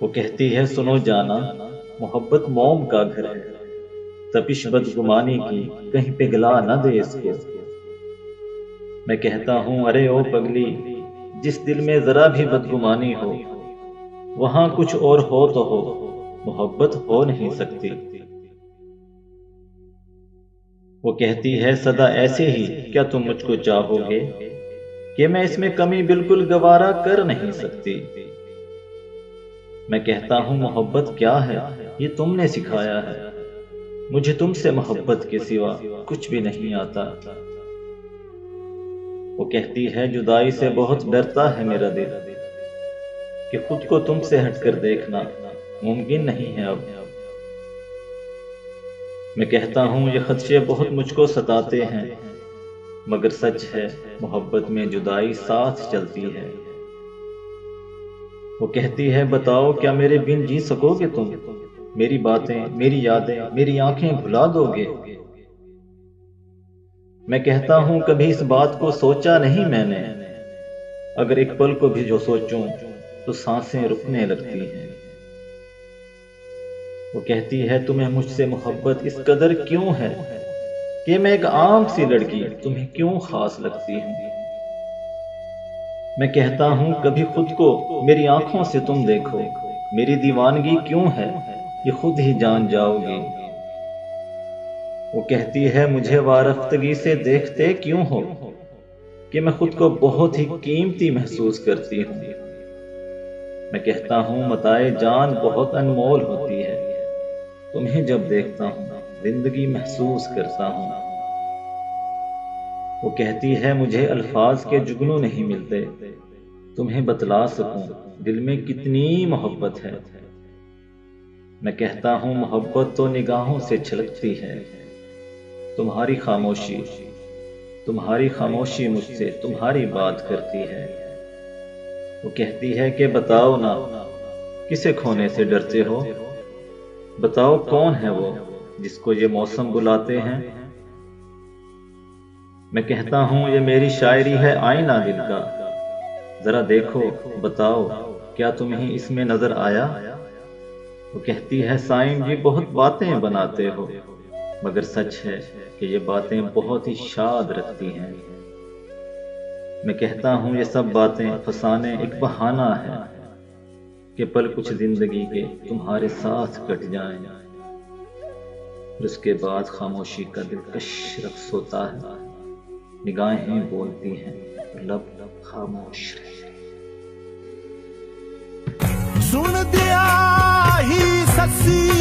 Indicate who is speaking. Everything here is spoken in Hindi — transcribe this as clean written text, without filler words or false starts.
Speaker 1: वो कहती है सुनो जाना, मोहब्बत मोम का घर है, तपिश बदगुमानी की कहीं पिघला न दे इसको। मैं कहता हूँ अरे ओ पगली, जिस दिल में जरा भी बदगुमानी हो, वहां कुछ और हो तो हो, मोहब्बत हो नहीं सकती। वो कहती है सदा ऐसे ही क्या तुम मुझको चाहोगे, कि मैं इसमें कमी बिल्कुल गवारा कर नहीं सकती। मैं कहता हूँ मोहब्बत क्या है, ये तुमने सिखाया है, मुझे तुमसे मोहब्बत के सिवा कुछ भी नहीं आता। वो कहती है जुदाई से बहुत डरता है मेरा दिल, कि खुद को तुमसे हटकर देखना मुमकिन नहीं है अब। मैं कहता हूँ ये खदशे बहुत मुझको सताते हैं, मगर सच है मोहब्बत में जुदाई साथ चलती है। वो कहती है बताओ क्या मेरे बिन जी सकोगे तुम, मेरी बातें, मेरी यादें, मेरी आंखें भुला दोगे। मैं कहता हूँ कभी इस बात को सोचा नहीं मैंने, अगर एक पल को भी जो सोचूं तो सांसें रुकने लगती हैं। वो कहती है तुम्हें मुझसे मोहब्बत इस कदर क्यों है, कि मैं एक आम सी लड़की तुम्हें क्यों खास लगती हूँ। मैं कहता हूँ कभी खुद को मेरी आंखों से तुम देखो, मेरी दीवानगी क्यों है ये खुद ही जान जाओगी। वो कहती है मुझे वारफ्तगी से देखते क्यों हो, कि मैं खुद को बहुत ही कीमती महसूस करती हूँ। मैं कहता हूँ मताए जान बहुत अनमोल होती है, तुम्हें जब देखता हूँ जिंदगी महसूस करता हूँ। वो कहती है मुझे अल्फाज के जुगनू नहीं मिलते, तुम्हें बतला सकूं दिल में कितनी मोहब्बत है। मैं कहता हूँ मोहब्बत तो निगाहों से छलकती है, तुम्हारी खामोशी मुझसे तुम्हारी बात करती है। वो कहती है कि बताओ ना किसे खोने से डरते हो, बताओ कौन है वो जिसको ये मौसम बुलाते हैं। मैं कहता हूँ ये मेरी शायरी है आईना दिल का, जरा देखो बताओ क्या तुम्हें इसमें नजर आया। वो कहती है साईं जी बहुत बातें बनाते हो, मगर सच है कि ये बातें बहुत ही शाद रखती हैं। मैं कहता हूँ ये सब बातें फसाने एक बहाना है, कि पल कुछ जिंदगी के तुम्हारे साथ कट जाएं, फिर उसके बाद खामोशी का दिलकश रक्स होता है, निगाहें बोलती हैं लब खामोश रहे।
Speaker 2: सुन दिया ही ससी